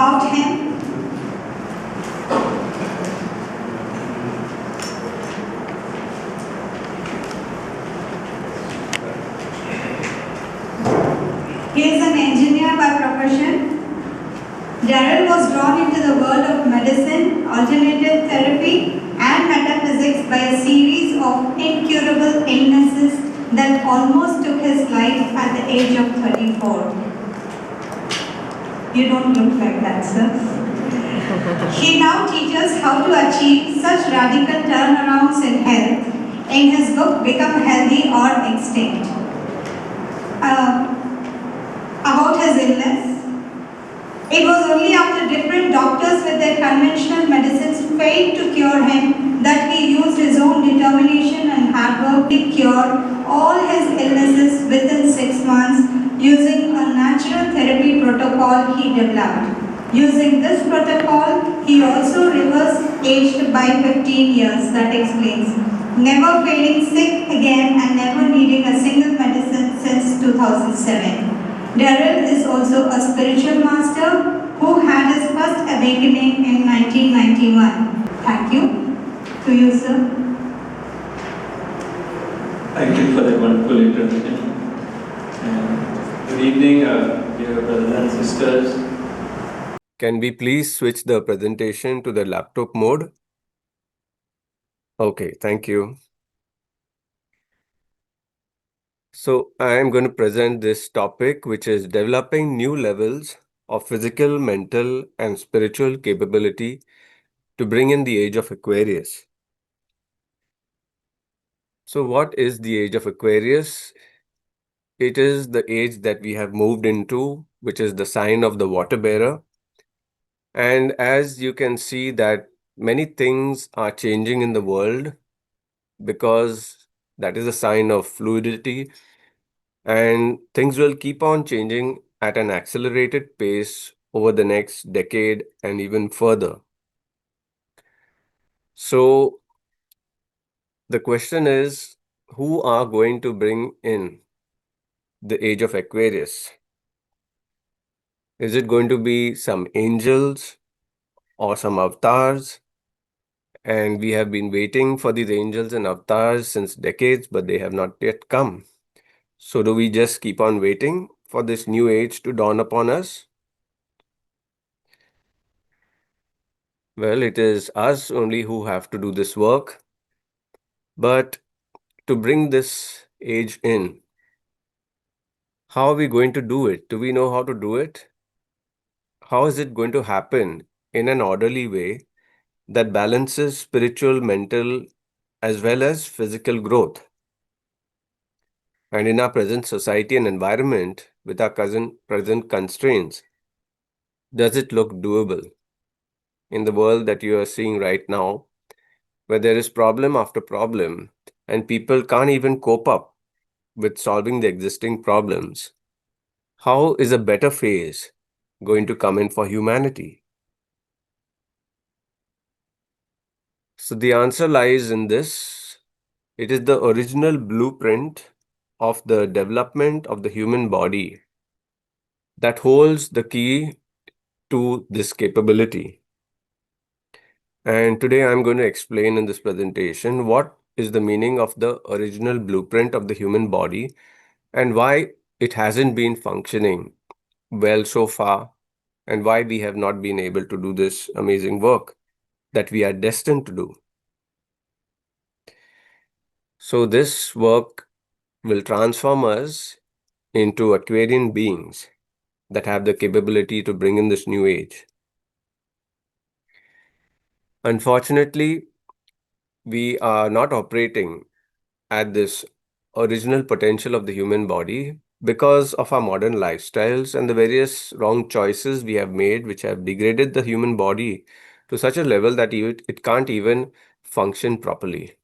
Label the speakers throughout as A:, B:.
A: about him. He is an engineer by profession. Darryl was drawn into the world of medicine, alternative therapy, and metaphysics by a series of incurable illnesses that almost took his life at the age of 34. You don't look like that, sir. He now teaches how to achieve such radical turnarounds in health in his book Become Healthy or Extinct. About his illness. It was only after different doctors with their conventional medicines failed to cure him that he used his own determination and hard work to cure all his illnesses within 6 months using a natural therapy protocol he developed. Using this protocol, he also reverse-aged by 15 years. That explains. Never feeling sick again and never needing a single medicine since 2007. Darryl is also a spiritual master who had his first awakening in 1991. Thank you. To you, sir.
B: Thank you for that wonderful introduction. Good evening, dear brothers and sisters.
C: Can we please switch the presentation to the laptop mode? Okay, thank you. So I am going to present this topic, which is developing new levels of physical, mental, and spiritual capability to bring in the age of Aquarius. So what is the age of Aquarius? It is the age that we have moved into, which is the sign of the water bearer. And as you can see that many things are changing in the world because that is a sign of fluidity, and things will keep on changing at an accelerated pace over the next decade and even further. So the question is, who are going to bring in the age of Aquarius? Is it going to be some angels or some avatars? And we have been waiting for these angels and avatars since decades, but they have not yet come. So do we just keep on waiting for this new age to dawn upon us? Well, it is us only who have to do this work. But to bring this age in, how are we going to do it? Do we know how to do it? How is it going to happen in an orderly way that balances spiritual, mental, as well as physical growth? And in our present society and environment, with our present constraints, does it look doable? In the world that you are seeing right now, where there is problem after problem, and people can't even cope up with solving the existing problems, how is a better phase going to come in for humanity? So the answer lies in this. It is the original blueprint of the development of the human body that holds the key to this capability. And today I'm going to explain in this presentation what is the meaning of the original blueprint of the human body and why it hasn't been functioning well so far, and why we have not been able to do this amazing work that we are destined to do. So this work will transform us into Aquarian beings that have the capability to bring in this new age. Unfortunately, we are not operating at this original potential of the human body because of our modern lifestyles and the various wrong choices we have made, which have degraded the human body to such a level that it can't even function properly.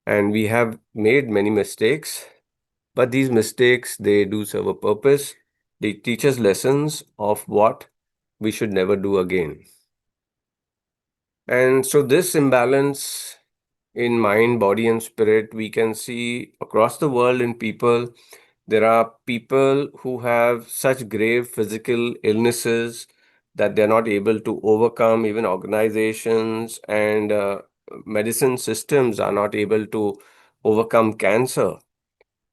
C: And we have made many mistakes, but these mistakes, they do serve a purpose. They teach us lessons of what we should never do again. And so this imbalance in mind, body, and spirit, we can see across the world in people There are people who have such grave physical illnesses that they're not able to overcome. Even organizations and medicine systems are not able to overcome cancer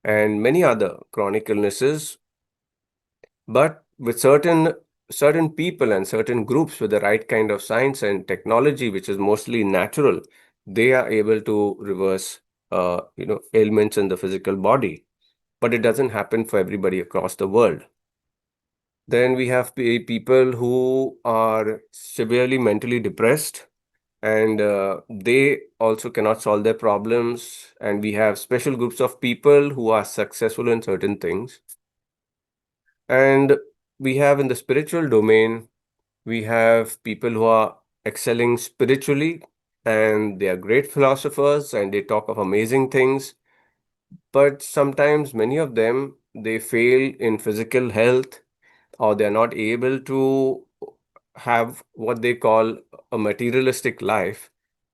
C: and many other chronic illnesses. But with certain people and certain groups with the right kind of science and technology, which is mostly natural, they are able to reverse ailments in the physical body. But it doesn't happen for everybody across the world. Then we have people who are severely mentally depressed, and they also cannot solve their problems. And we have special groups of people who are successful in certain things. And we have in the spiritual domain, we have people who are excelling spiritually, and they are great philosophers and they talk of amazing things. But sometimes many of them, they fail in physical health, or they're not able to have what they call a materialistic life,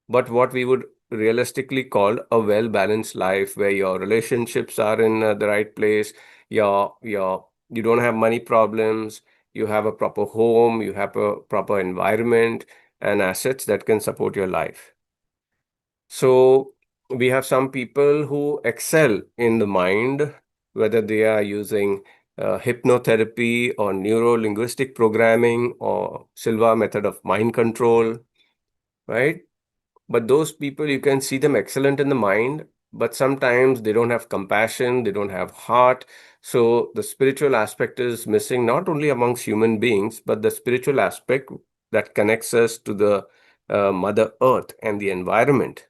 C: but what we would realistically call a well-balanced life, where your relationships are in the right place, you don't have money problems, you have a proper home, you have a proper environment and assets that can support your life. So we have some people who excel in the mind, whether they are using hypnotherapy or neuro-linguistic programming or Silva method of mind control, right? But those people, you can see them excellent in the mind, but sometimes they don't have compassion, they don't have heart. So the spiritual aspect is missing, not only amongst human beings, but the spiritual aspect that connects us to the Mother Earth and the environment.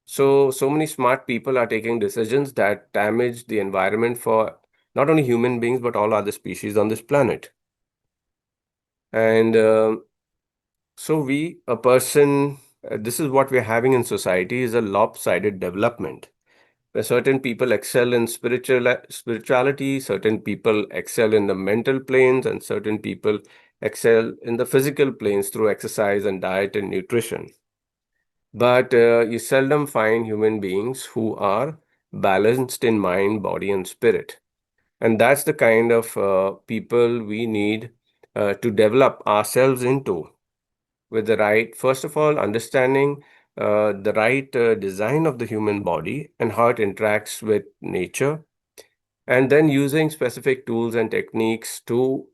C: So many smart people are taking decisions that damage the environment for not only human beings, but all other species on this planet. And this is what we're having in society, is a lopsided development, where certain people excel in spirituality, certain people excel in the mental planes, and certain people excel in the physical planes through exercise and diet and nutrition. But you seldom find human beings who are balanced in mind, body, and spirit. And that's the kind of people we need to develop ourselves into, with the right, first of all, understanding the right design of the human body and how it interacts with nature, and then using specific tools and techniques to,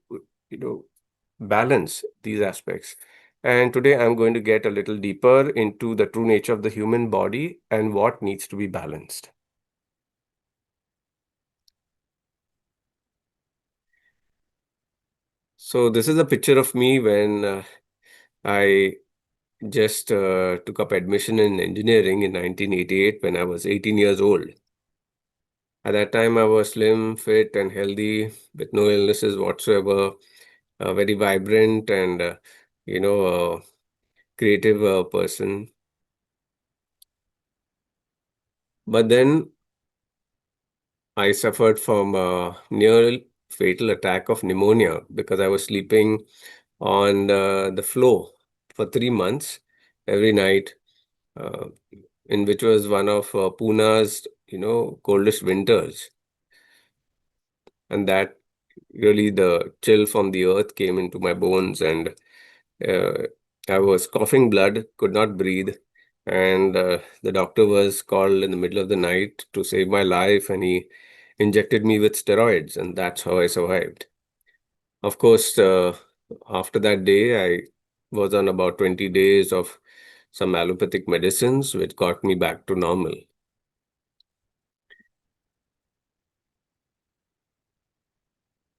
C: balance these aspects. And today I'm going to get a little deeper into the true nature of the human body and what needs to be balanced. So this is a picture of me when I just took up admission in engineering in 1988 when I was 18 years old. At that time, I was slim, fit, and healthy with no illnesses whatsoever, very vibrant and, creative person. But then I suffered from a near fatal attack of pneumonia because I was sleeping on the floor for 3 months every night, uh, in which was one of Pune's, coldest winters. And that really, the chill from the earth came into my bones, and uh, I was coughing blood, could not breathe. And the doctor was called in the middle of the night to save my life, and he injected me with steroids, and that's how I survived. Of course, after that day, I was on about 20 days of some allopathic medicines, which got me back to normal.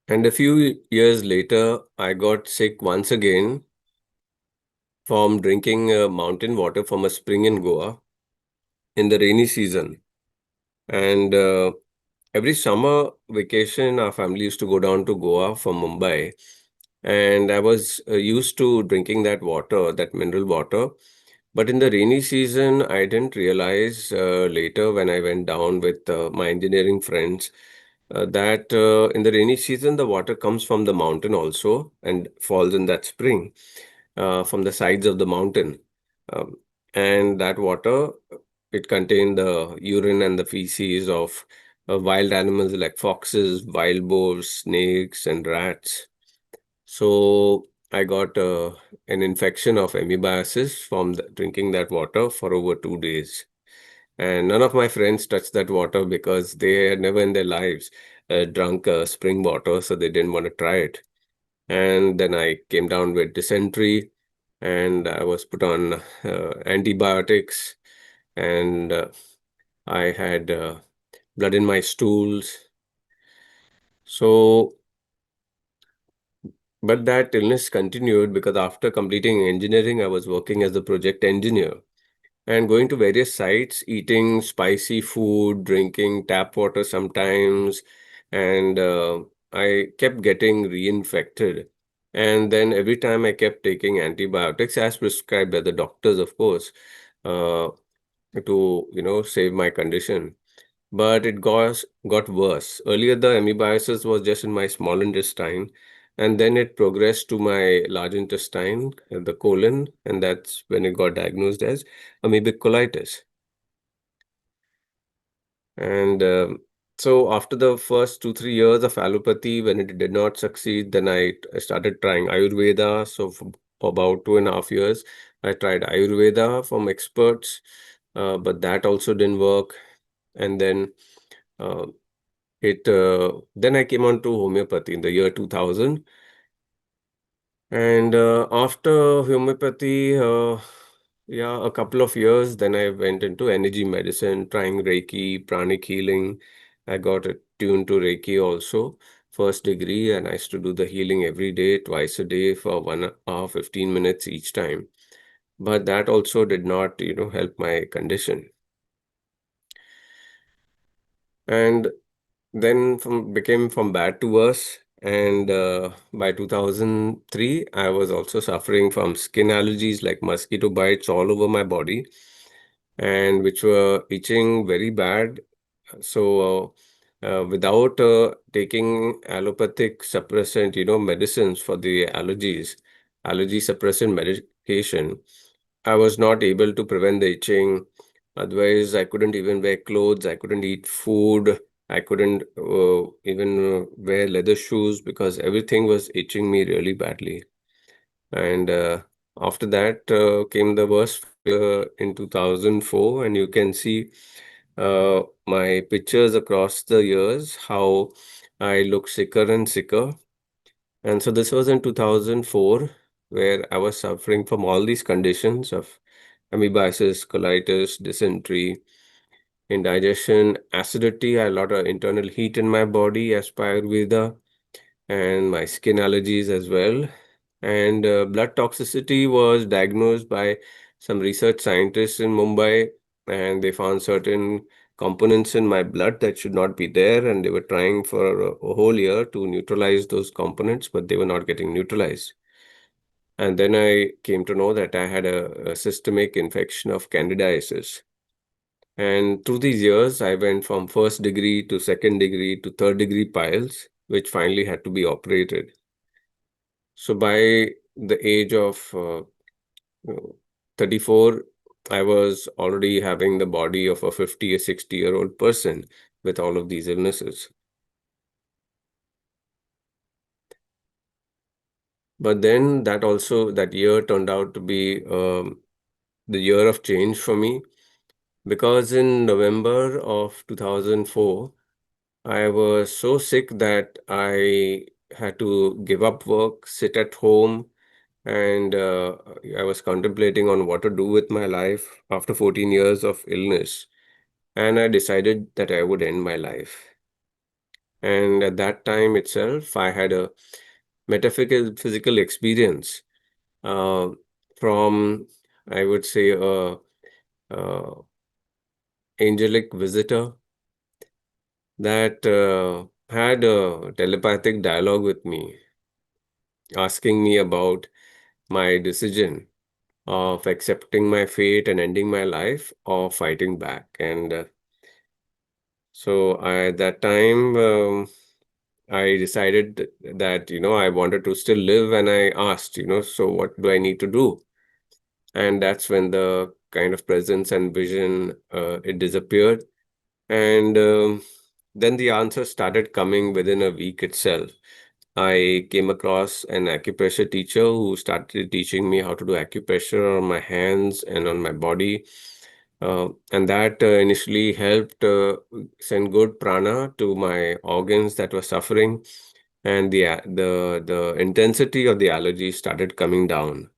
C: And a few years later, I got sick once again from drinking mountain water from a spring in Goa in the rainy season. And every summer vacation, our family used to go down to Goa from Mumbai. And I was used to drinking that water, that mineral water. But in the rainy season, I didn't realize later when I went down with my engineering friends that in the rainy season, the water comes from the mountain also and falls in that spring from the sides of the mountain. Um, and that water, it contained the urine and the feces of wild animals like foxes, wild boars, snakes, and rats. So I got an infection of amoebiasis from drinking that water for over 2 days. And none of my friends touched that water because they had never in their lives drunk spring water, so they didn't want to try it. And then I came down with dysentery, and I was put on antibiotics, and I had blood in my stools. So, but that illness continued because after completing engineering, I was working as a project engineer and going to various sites, eating spicy food, drinking tap water sometimes, and I kept getting reinfected. And then every time I kept taking antibiotics as prescribed by the doctors, of course, uh, to save my condition. But it got worse. Earlier, the amoebiasis was just in my small intestine, and then it progressed to my large intestine, the colon, and that's when it got diagnosed as amoebic colitis. And so after the first 2, 3 years of allopathy, when it did not succeed, then I started trying Ayurveda. So for about 2.5 years, I tried Ayurveda from experts, but that also didn't work. And then uh, then I came on to homeopathy in the year 2000. And after homeopathy, yeah, a couple of years, then I went into energy medicine, trying Reiki, pranic healing. I got attuned to Reiki also, first degree, and I used to do the healing every day, twice a day for 1 hour, 15 minutes each time. But that also did not, help my condition. And then became from bad to worse. And by 2003, I was also suffering from skin allergies like mosquito bites all over my body, and which were itching very bad. So without taking allopathic suppressant, medicines for the allergies, allergy suppressant medication, I was not able to prevent the itching. Otherwise, I couldn't even wear clothes. I couldn't eat food. I couldn't even wear leather shoes because everything was itching me really badly. And after that came the worst in 2004, and you can see my pictures across the years, how I look sicker and sicker. And so this was in 2004, where I was suffering from all these conditions of amoebiasis, colitis, dysentery, indigestion, acidity. I had a lot of internal heat in my body as per Ayurveda, and my skin allergies as well. And blood toxicity was diagnosed by some research scientists in Mumbai, and they found certain components in my blood that should not be there, and they were trying for a whole year to neutralize those components, but they were not getting neutralized. And then I came to know that I had a systemic infection of candidiasis. And through these years, I went from first degree to second degree to third degree piles, which finally had to be operated. So by the age of 34, I was already having the body of a 50 or 60-year-old person with all of these illnesses. But then that year turned out to be the year of change for me, because in November of 2004, I was so sick that I had to give up work, sit at home, and I was contemplating on what to do with my life after 14 years of illness. And I decided that I would end my life. And at that time itself, I had a metaphysical experience uh, from, I would say, a angelic visitor that had a telepathic dialogue with me, asking me about my decision of accepting my fate and ending my life or fighting back. And so at that time, I decided that, I wanted to still live, and I asked, so what do I need to do? And that's when the kind of presence and vision, it disappeared. And then the answer started coming within a week itself. I came across an acupressure teacher who started teaching me how to do acupressure on my hands and on my body. And that initially helped send good prana to my organs that were suffering, and the intensity of the allergy started coming down.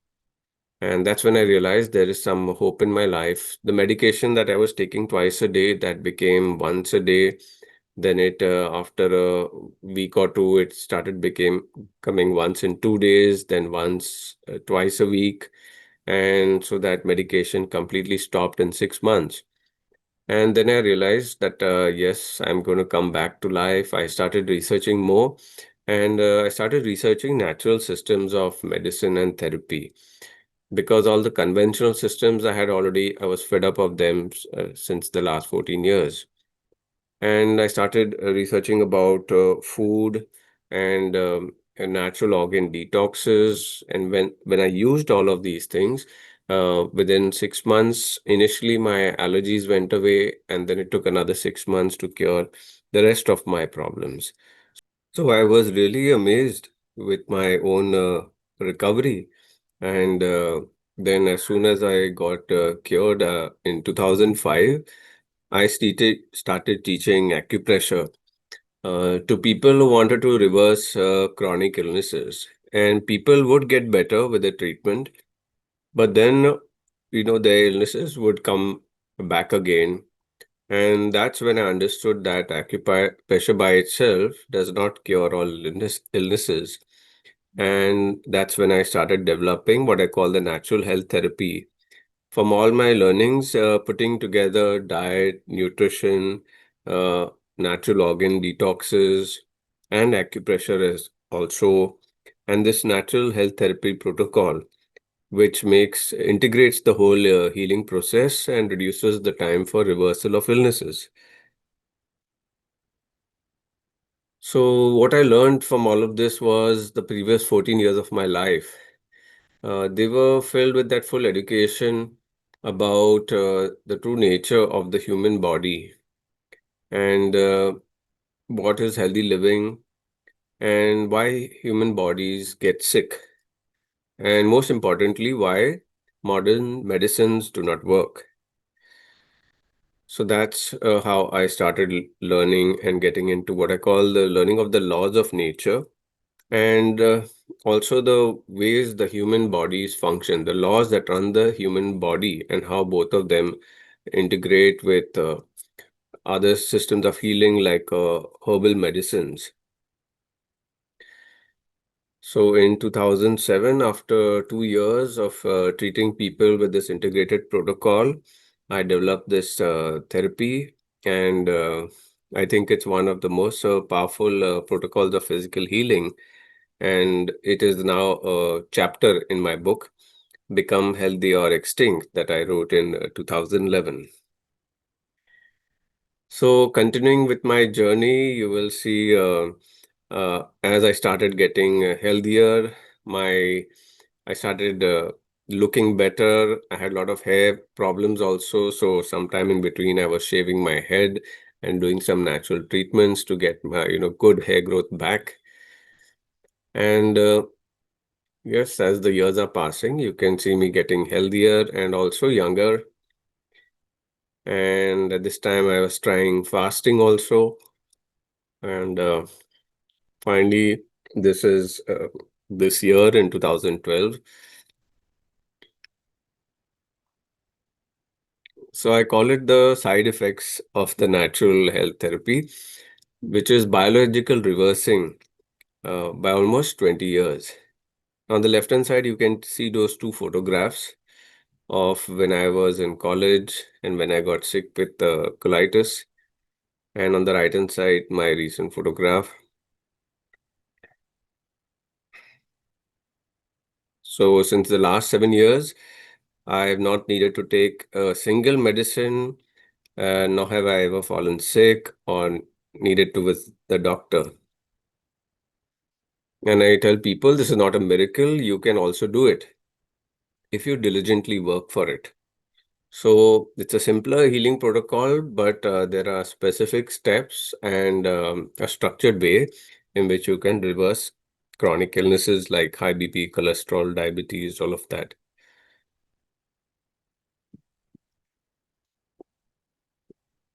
C: And that's when I realized there is some hope in my life. The medication that I was taking twice a day, that became once a day. Then after a week or two, it started became coming once in 2 days, then once twice a week. And so that medication completely stopped in 6 months. And then I realized that, yes, I'm going to come back to life. I started researching more, and I started researching natural systems of medicine and therapy, because all the conventional systems I was fed up of them since the last 14 years. And I started researching about food and natural organ detoxes. And when I used all of these things, within 6 months, initially my allergies went away, and then it took another 6 months to cure the rest of my problems. So I was really amazed with my own recovery. And then, as soon as I got cured in 2005, I started teaching acupressure to people who wanted to reverse chronic illnesses. And people would get better with the treatment, but then, their illnesses would come back again. And that's when I understood that acupressure by itself does not cure all illnesses. And that's when I started developing what I call the natural health therapy. From all my learnings, putting together diet, nutrition, uh, natural organ detoxes, and acupressure is also, and this natural health therapy protocol, which integrates the whole healing process and reduces the time for reversal of illnesses. So what I learned from all of this was the previous 14 years of my life. They were filled with that full education about the true nature of the human body, and what is healthy living, and why human bodies get sick, and most importantly, why modern medicines do not work. So that's how I started learning and getting into what I call the learning of the laws of nature, and also the ways the human bodies function, the laws that run the human body, and how both of them integrate with other systems of healing like herbal medicines. So in 2007, after 2 years of treating people with this integrated protocol, I developed this therapy, and I think it's one of the most powerful protocols of physical healing. And it is now a chapter in my book, Become Healthy or Extinct, that I wrote in 2011. So continuing with my journey, you will see as I started getting healthier, I started looking better. I had a lot of hair problems also. So sometime in between, I was shaving my head and doing some natural treatments to get my, good hair growth back. And yes, as the years are passing, you can see me getting healthier and also younger. And at this time, I was trying fasting also. And finally, this is this year in 2012. So I call it the side effects of the natural health therapy, which is biological reversing by almost 20 years. On the left-hand side, you can see those two photographs of when I was in college and when I got sick with colitis. And on the right-hand side, my recent photograph. So since the last 7 years, I have not needed to take a single medicine, nor have I ever fallen sick or needed to visit the doctor. And I tell people this is not a miracle. You can also do it if you diligently work for it. So it's a simpler healing protocol, but there are specific steps and a structured way in which you can reverse chronic illnesses like high BP, cholesterol, diabetes, all of that.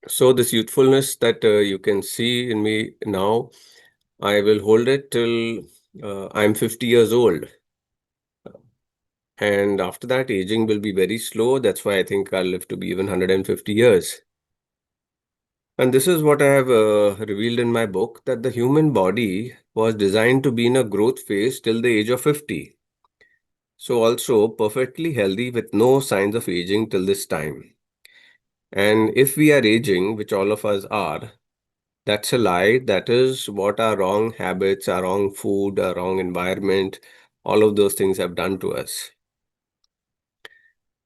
C: So this youthfulness that you can see in me now, I will hold it till I'm 50 years old. And after that, aging will be very slow. That's why I think I'll live to be even 150 years. And this is what I have revealed in my book, that the human body was designed to be in a growth phase till the age of 50. So also perfectly healthy with no signs of aging till this time. And if we are aging, which all of us are, that's a lie. That is what our wrong habits, our wrong food, our wrong environment, all of those things have done to us.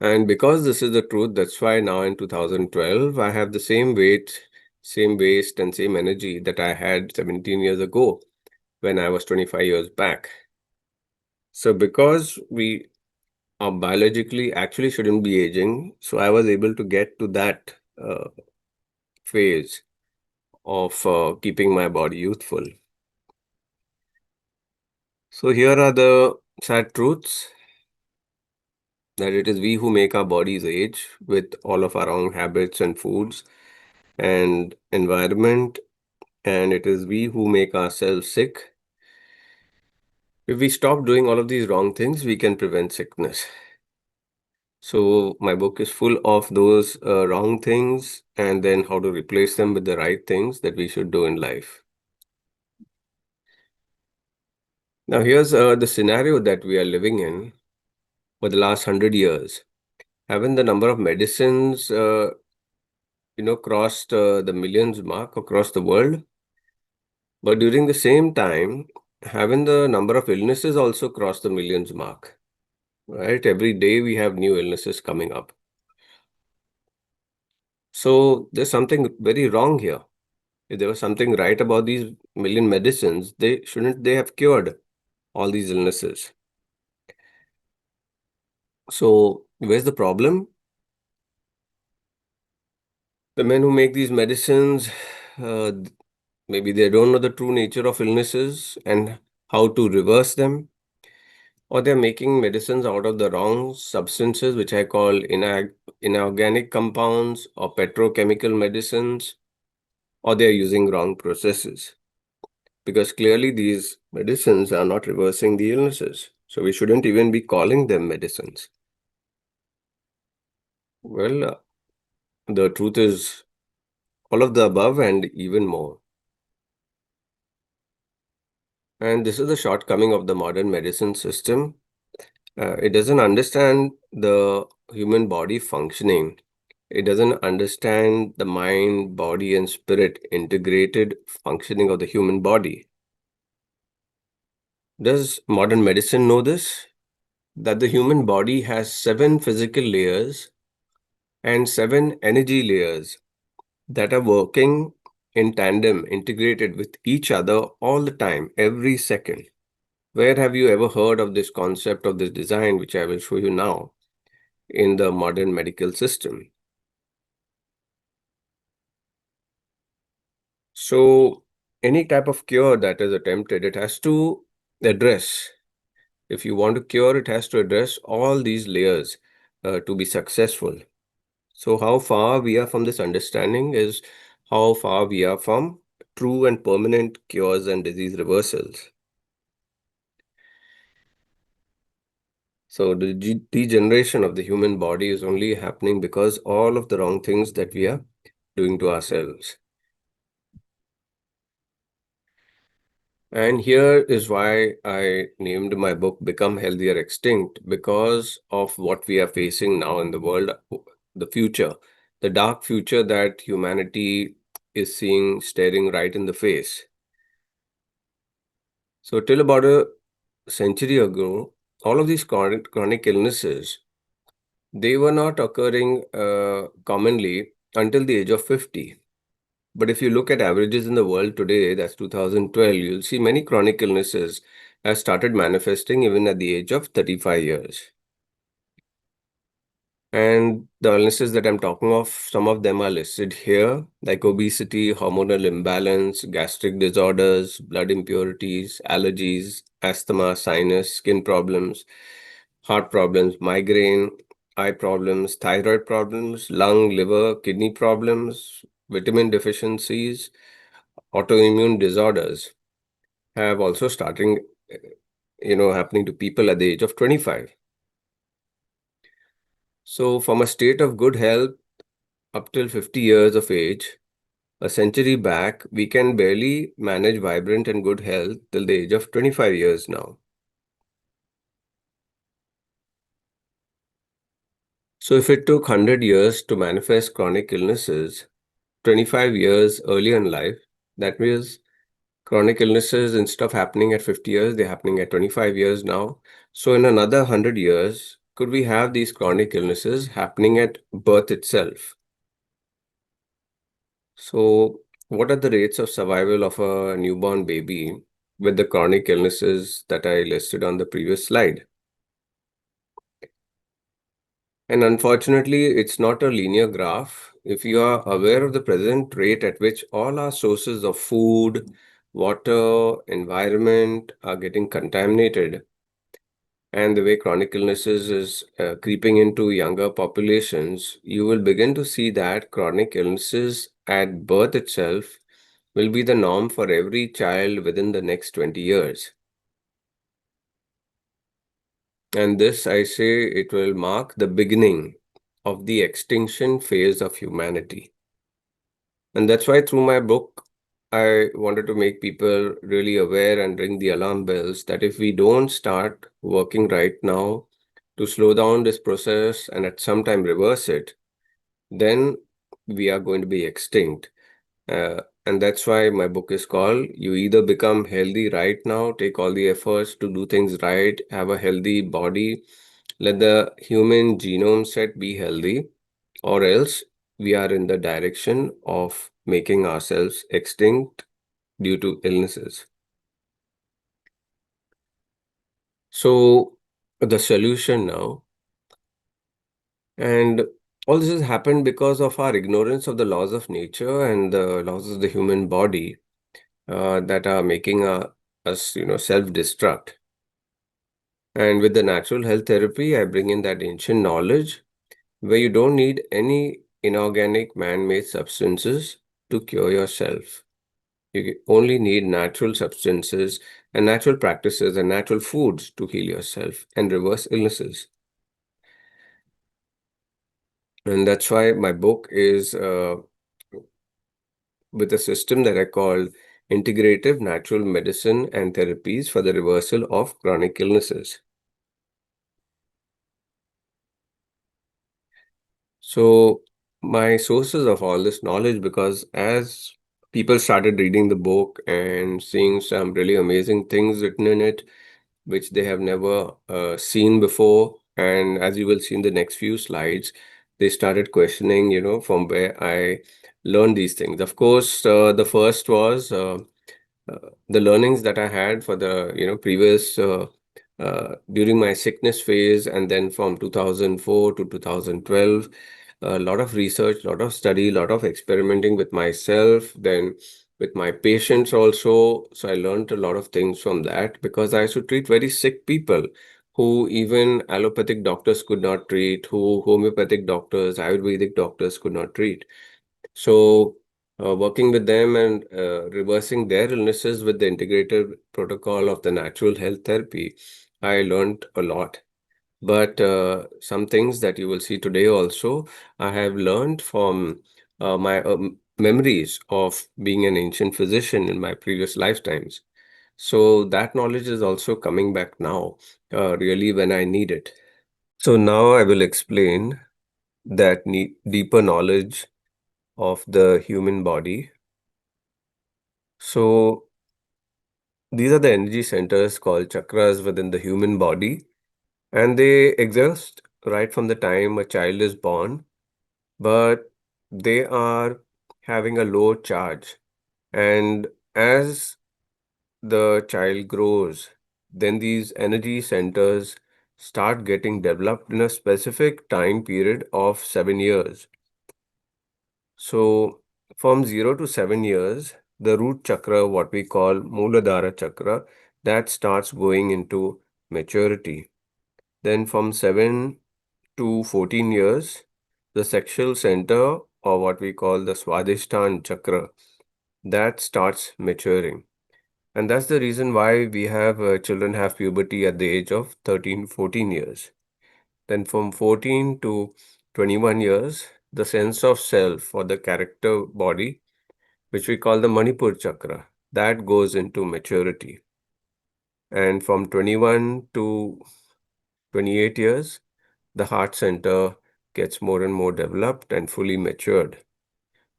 C: And because this is the truth, that's why now in 2012, I have the same weight, same waist, and same energy that I had 17 years ago when I was 25 years back. So because we are biologically actually shouldn't be aging, so I was able to get to that phase of keeping my body youthful. So here are the sad truths, that it is we who make our bodies age with all of our wrong habits and foods and environment, and it is we who make ourselves sick. If we stop doing all of these wrong things, we can prevent sickness. So my book is full of those wrong things and then how to replace them with the right things that we should do in life. Now here's the scenario that we are living in for the last 100 years. Haven't the number of medicines crossed the millions mark across the world? But during the same time, haven't the number of illnesses also crossed the millions mark? Right? Every day we have new illnesses coming up. So there's something very wrong here. If there was something right about these million medicines, shouldn't they have cured all these illnesses? So where's the problem? The men who make these medicines, uh, maybe they don't know the true nature of illnesses and how to reverse them, or they're making medicines out of the wrong substances, which I call inorganic compounds or petrochemical medicines, or they're using wrong processes. Because clearly these medicines are not reversing the illnesses. So we shouldn't even be calling them medicines. Well, the truth is all of the above and even more. And this is the shortcoming of the modern medicine system. It doesn't understand the human body functioning. It doesn't understand the mind, body, and spirit integrated functioning of the human body. Does modern medicine know this? That the human body has 7 physical layers and 7 energy layers that are working in tandem, integrated with each other all the time, every second. Where have you ever heard of this concept of this design, which I will show you now, in the modern medical system? So any type of cure that is attempted, it has to address, if you want to cure, it has to address all these layers to be successful. So how far we are from this understanding is how far we are from true and permanent cures and disease reversals. So the degeneration of the human body is only happening because all of the wrong things that we are doing to ourselves. And here is why I named my book Become Healthier Extinct, because of what we are facing now in the world, the future, the dark future that humanity is seeing staring right in the face. So till about a century ago, all of these chronic illnesses, they were not occurring commonly until the age of 50. But if you look at averages in the world today, that's 2012, you'll see many chronic illnesses have started manifesting even at the age of 35 years. And the illnesses that I'm talking of, some of them are listed here, like obesity, hormonal imbalance, gastric disorders, blood impurities, allergies, asthma, sinus, skin problems, heart problems, migraine, eye problems, thyroid problems, lung, liver, kidney problems, vitamin deficiencies, autoimmune disorders have also starting, happening to people at the age of 25. So from a state of good health up till 50 years of age, a century back, we can barely manage vibrant and good health till the age of 25 years now. So if it took 100 years to manifest chronic illnesses, 25 years earlier in life, that means chronic illnesses, instead of happening at 50 years, they're happening at 25 years now. So in another 100 years, could we have these chronic illnesses happening at birth itself? So what are the rates of survival of a newborn baby with the chronic illnesses that I listed on the previous slide? And unfortunately, it's not a linear graph. If you are aware of the present rate at which all our sources of food, water, environment are getting contaminated, and the way chronic illnesses is creeping into younger populations, you will begin to see that chronic illnesses at birth itself will be the norm for every child within the next 20 years. And this, I say, it will mark the beginning of the extinction phase of humanity. And that's why through my book, I wanted to make people really aware and ring the alarm bells that if we don't start working right now to slow down this process and at some time reverse it, then we are going to be extinct. And that's why my book is called You Either Become Healthy Right Now, take all the efforts to do things right, have a healthy body, let the human genome set be healthy, or else we are in the direction of making ourselves extinct due to illnesses. So the solution now, and all this has happened because of our ignorance of the laws of nature and the laws of the human body that are making us, self-destruct. And with the natural health therapy, I bring in that ancient knowledge where you don't need any inorganic man-made substances to cure yourself. You only need natural substances and natural practices and natural foods to heal yourself and reverse illnesses. And that's why my book is with a system that I call Integrative Natural Medicine and Therapies for the Reversal of Chronic Illnesses. So my sources of all this knowledge, because as people started reading the book and seeing some really amazing things written in it, which they have never seen before, and as you will see in the next few slides, they started questioning, from where I learned these things. Of course, the first was the learnings that I had for the previous during my sickness phase, and then from 2004 to 2012, a lot of research, a lot of study, a lot of experimenting with myself, then with my patients also. So I learned a lot of things from that because I used to treat very sick people who even allopathic doctors could not treat, who homeopathic doctors, Ayurvedic doctors could not treat. So working with them and reversing their illnesses with the integrated protocol of the natural health therapy, I learned a lot. But some things that you will see today also, I have learned from my memories of being an ancient physician in my previous lifetimes. So that knowledge is also coming back now, really when I need it. So now I will explain that deeper knowledge of the human body. So these are the energy centers called chakras within the human body, and they exist right from the time a child is born, but they are having a low charge. And as the child grows, then these energy centers start getting developed in a specific time period of 7 years. So from 0 to 7 years, the root chakra, what we call Muladhara chakra, that starts going into maturity. Then from 7 to 14 years, the sexual center, or what we call the Swadhisthana chakra, that starts maturing. And that's the reason why we have children have puberty at the age of 13, 14 years. Then from 14 to 21 years, the sense of self or the character body, which we call the Manipur chakra, that goes into maturity. And from 21 to 28 years, the heart center gets more and more developed and fully matured.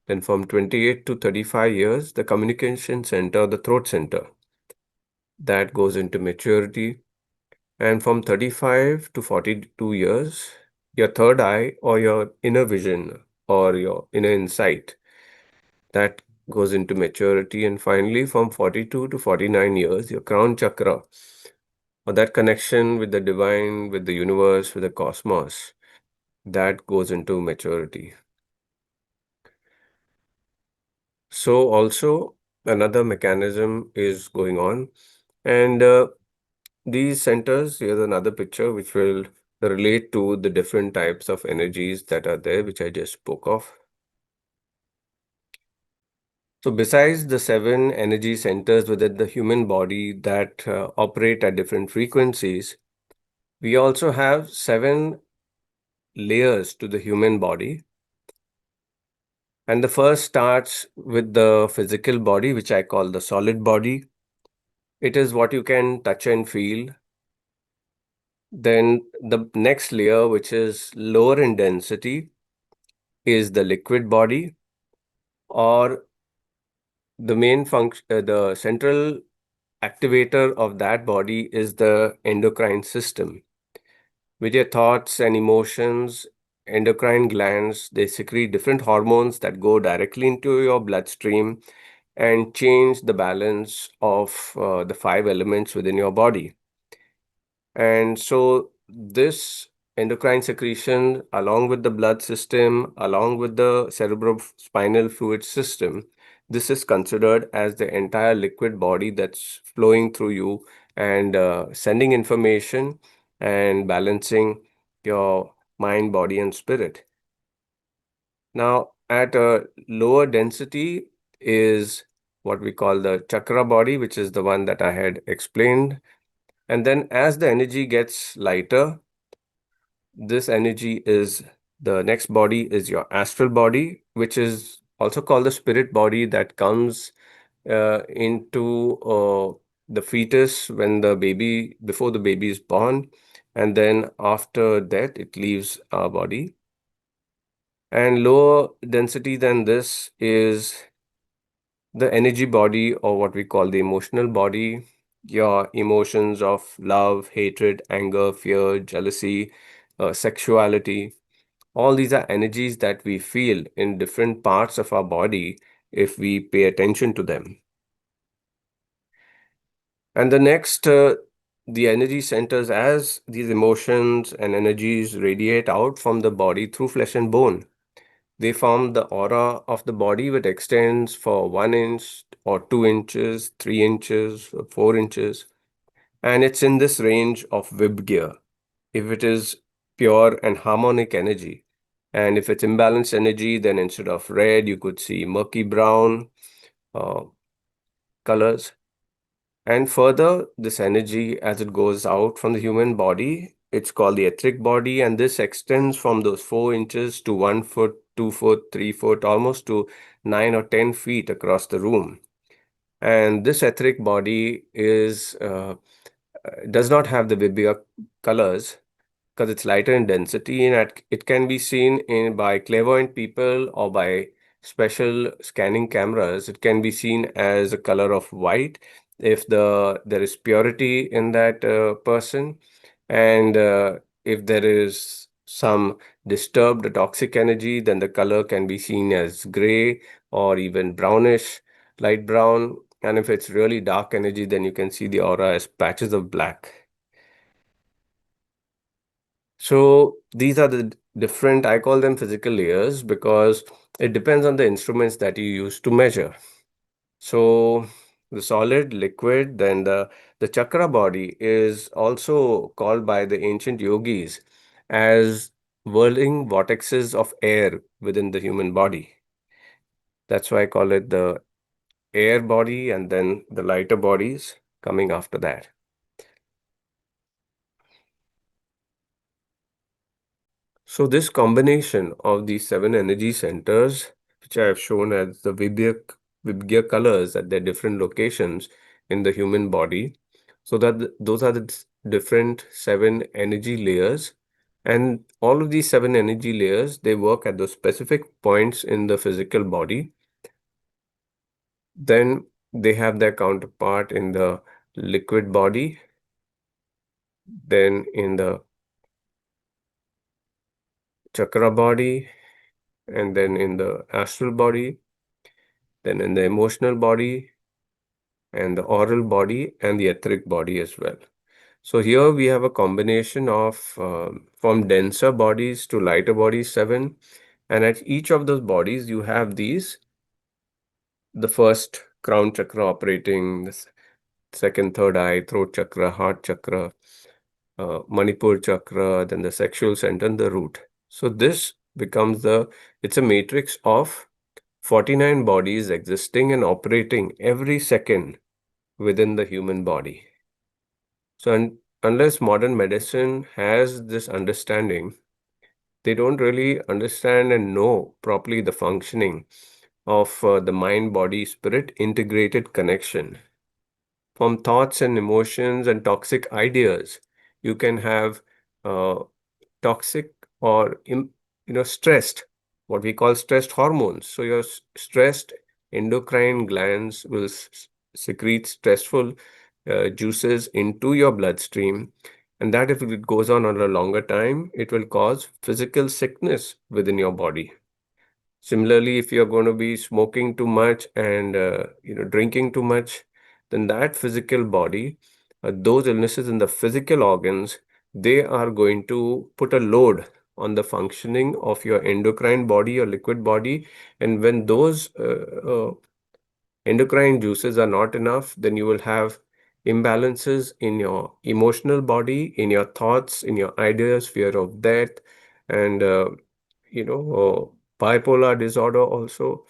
C: Then from 28 to 35 years, the communication center, the throat center, that goes into maturity. And from 35 to 42 years, your third eye or your inner vision or your inner insight, that goes into maturity. And finally, from 42 to 49 years, your crown chakra, or that connection with the divine, with the universe, with the cosmos, that goes into maturity. So also another mechanism is going on. And these centers, here's another picture which will relate to the different types of energies that are there, which I just spoke of. So besides the 7 energy centers within the human body that operate at different frequencies, we also have 7 layers to the human body. And the first starts with the physical body, which I call the solid body. It is what you can touch and feel. Then the next layer, which is lower in density, is the liquid body, or the main function, the central activator of that body is the endocrine system. With your thoughts and emotions, endocrine glands, they secrete different hormones that go directly into your bloodstream and change the balance of the 5 elements within your body. And so this endocrine secretion, along with the blood system, along with the cerebrospinal fluid system, this is considered as the entire liquid body that's flowing through you and sending information and balancing your mind, body, and spirit. Now, at a lower density is what we call the chakra body, which is the one that I had explained. And then as the energy gets lighter, this energy is the next body is your astral body, which is also called the spirit body that comes into the fetus when the baby, before the baby is born. And then after that, it leaves our body. And lower density than this is the energy body, or what we call the emotional body, your emotions of love, hatred, anger, fear, jealousy, sexuality. All these are energies that we feel in different parts of our body if we pay attention to them. And the next, the energy centers, as these emotions and energies radiate out from the body through flesh and bone, they form the aura of the body, which extends for 1 inch or 2 inches, 3 inches, or 4 inches. And it's in this range of Vibgya, if it is pure and harmonic energy. And if it's imbalanced energy, then instead of red, you could see murky brown colors. And further, this energy, as it goes out from the human body, it's called the etheric body, and this extends from those 4 inches to 1 foot, 2 foot, 3 foot, almost to 9 or 10 feet across the room. And this etheric body is does not have the vibhya colors because it's lighter in density, and it can be seen by clairvoyant people or by special scanning cameras. It can be seen as a color of white if there is purity in that person, and if there is some disturbed toxic energy, then the color can be seen as gray or even brownish, light brown. And if it's really dark energy, then you can see the aura as patches of black. So these are the different, I call them physical layers because it depends on the instruments that you use to measure. So the solid, liquid, then the chakra body is also called by the ancient yogis as whirling vortexes of air within the human body. That's why I call it the air body and then the lighter bodies coming after that. So this combination of these 7 energy centers, which I have shown as the Vibgya colors at their different locations in the human body, so that those are the different 7 energy layers. And all of these 7 energy layers, they work at those specific points in the physical body. Then they have their counterpart in the liquid body, then in the chakra body, and then in the astral body, then in the emotional body, and the oral body, and the etheric body as well. So here we have a combination of from denser bodies to lighter bodies, 7. And at each of those bodies, you have these, the first crown chakra operating, the second, third eye, throat chakra, heart chakra, Manipur chakra, then the sexual center, and the root. So this becomes it's a matrix of 49 bodies existing and operating every second within the human body. So unless modern medicine has this understanding, they don't really understand and know properly the functioning of the mind, body, spirit integrated connection. From thoughts and emotions and toxic ideas, you can have uh, toxic or stressed, what we call stressed hormones. So your stressed endocrine glands will secrete stressful juices into your bloodstream, and that, if it goes on a longer time, it will cause physical sickness within your body. Similarly, if you're going to be smoking too much and drinking too much, then that physical body, those illnesses in the physical organs, they are going to put a load on the functioning of your endocrine body or liquid body. And when those endocrine juices are not enough, then you will have imbalances in your emotional body, in your thoughts, in your ideas, fear of death, and bipolar disorder also.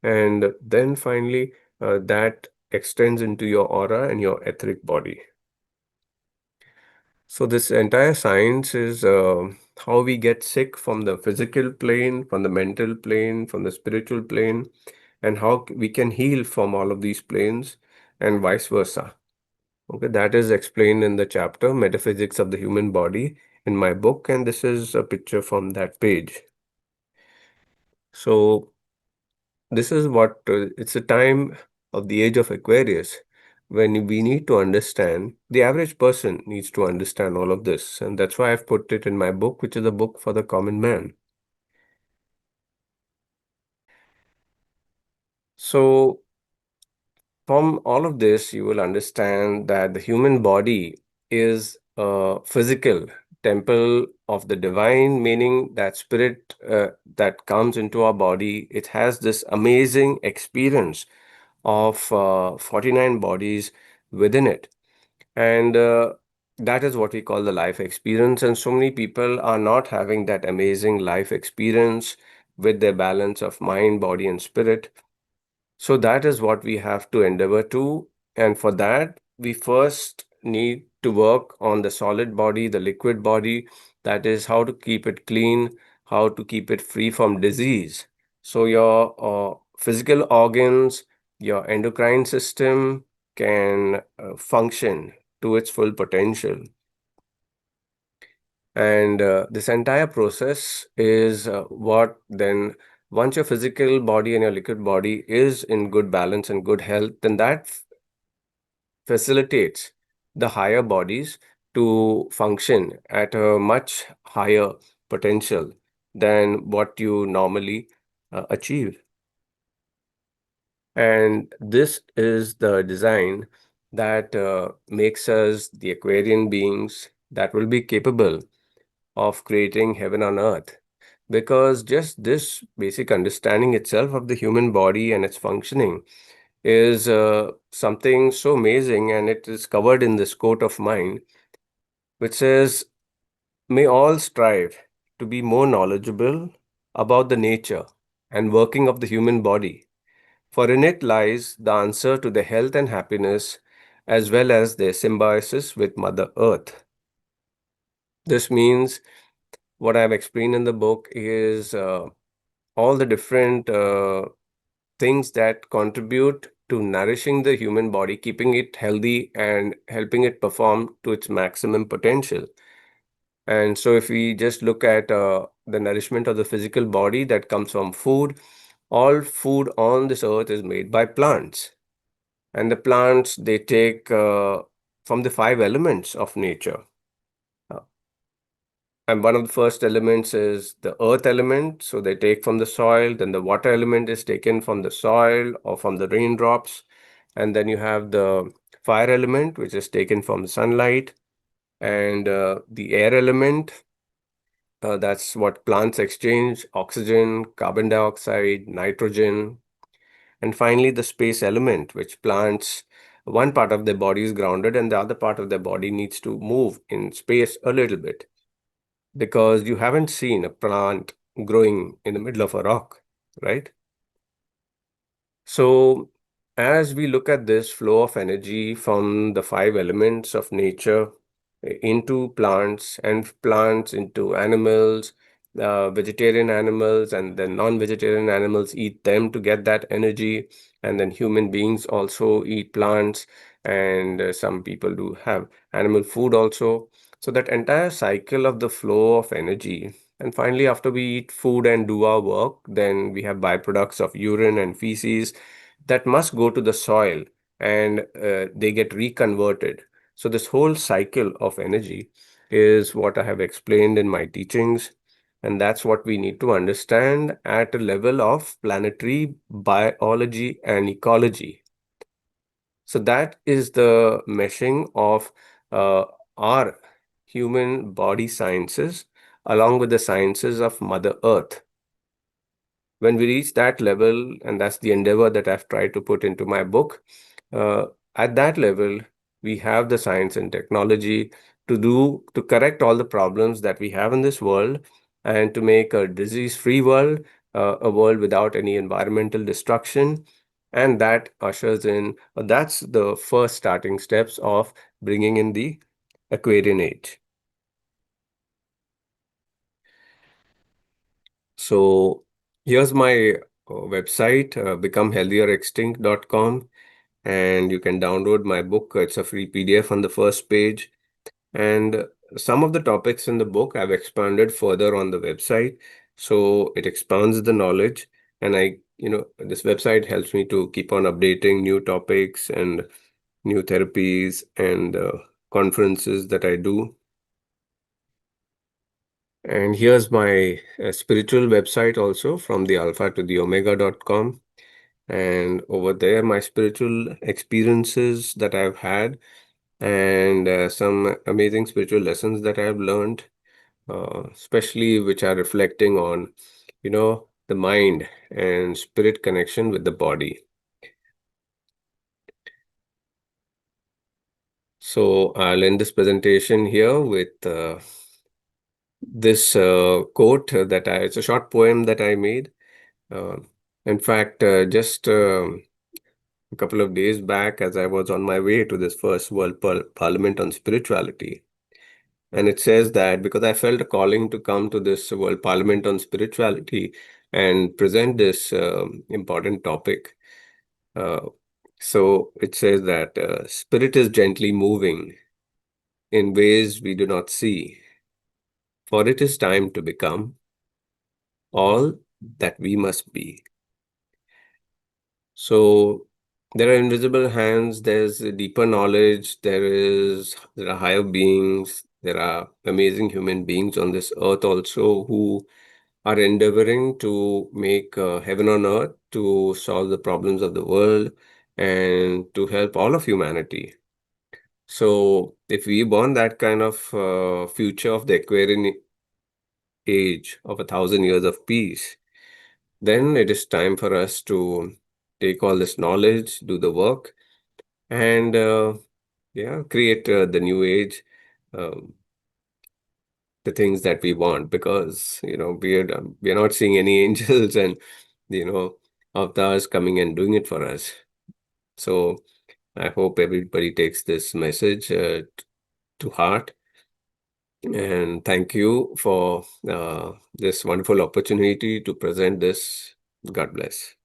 C: And then finally, that extends into your aura and your etheric body. So this entire science is how we get sick from the physical plane, from the mental plane, from the spiritual plane, and how we can heal from all of these planes and vice versa. Okay, that is explained in the chapter Metaphysics of the Human Body in my book, and this is a picture from that page. So this is what it's a time of the age of Aquarius when we need to understand, the average person needs to understand all of this. And that's why I've put it in my book, which is a book for the common man. So from all of this, you will understand that the human body is a physical temple of the divine, meaning that spirit that comes into our body, it has this amazing experience of 49 bodies within it. And that is what we call the life experience. And so many people are not having that amazing life experience with their balance of mind, body, and spirit. So that is what we have to endeavor to. And for that, we first need to work on the solid body, the liquid body. That is how to keep it clean, how to keep it free from disease. So your physical organs, your endocrine system can function to its full potential. And this entire process is what then, once your physical body and your liquid body is in good balance and good health, then that facilitates the higher bodies to function at a much higher potential than what you normally achieve. And this is the design that makes us the Aquarian beings that will be capable of creating heaven on earth, because just this basic understanding itself of the human body and its functioning is something so amazing, and it is covered in this quote of mine, which says, "May all strive to be more knowledgeable about the nature and working of the human body, for in it lies the answer to their health and happiness, as well as their symbiosis with Mother Earth." This means what I've explained in the book is all the different things that contribute to nourishing the human body, keeping it healthy, and helping it perform to its maximum potential. And so, if we just look at the nourishment of the physical body that comes from food, all food on this earth is made by plants. And the plants, they take from the five elements of nature. Uh, And one of the first elements is the earth element. So they take from the soil. Then the water element is taken from the soil or from the raindrops. And then you have the fire element, which is taken from the sunlight. And the air element, that's what plants exchange: oxygen, carbon dioxide, nitrogen. And finally, the space element, which plants, one part of their body is grounded and the other part of their body needs to move in space a little bit, because you haven't seen a plant growing in the middle of a rock, right? So, as we look at this flow of energy from the five elements of nature into plants, and plants into animals, vegetarian animals, and then non-vegetarian animals eat them to get that energy, and then human beings also eat plants, and some people do have animal food also. So that entire cycle of the flow of energy. And finally, after we eat food and do our work, then we have byproducts of urine and feces that must go to the soil, and they get reconverted. So this whole cycle of energy is what I have explained in my teachings. And that's what we need to understand at a level of planetary biology and ecology. So that is the meshing of uh, our human body sciences along with the sciences of Mother Earth. When we reach that level, and that's the endeavor that I've tried to put into my book, uh, at that level, we have the science and technology to correct all the problems that we have in this world, and to make a disease-free world, a world without any environmental destruction. And that ushers in, that's the first starting steps of bringing in the Aquarian age. So here's my website, becomehealthierextinct.com, and you can download my book. It's a free PDF on the first page. And some of the topics in the book I've expanded further on the website. So it expands the knowledge. And this website helps me to keep on updating new topics and new therapies and conferences that I do. And here's my spiritual website also, from the alpha to the omega.com. And over there, my spiritual experiences that I've had, and some amazing spiritual lessons that I've learned, especially which are reflecting on, the mind and spirit connection with the body. So I'll end this presentation here with this quote it's a short poem that I made. Uh, in fact, just a couple of days back, as I was on my way to this first World Parliament on Spirituality. And it says that because I felt a calling to come to this World Parliament on Spirituality and present this important topic. Uh, so it says that spirit is gently moving in ways we do not see, for it is time to become all that we must be. So there are invisible hands, there's a deeper knowledge, there are higher beings, there are amazing human beings on this earth also who are endeavoring to make heaven on earth, to solve the problems of the world, and to help all of humanity. So if we want that kind of future of the Aquarian age of 1,000 years of peace, then it is time for us to take all this knowledge, do the work, and create the new age, um, the things that we want, because we are not seeing any angels and avatars coming and doing it for us. So I hope everybody takes this message to heart. And thank you for this wonderful opportunity to present this. God bless.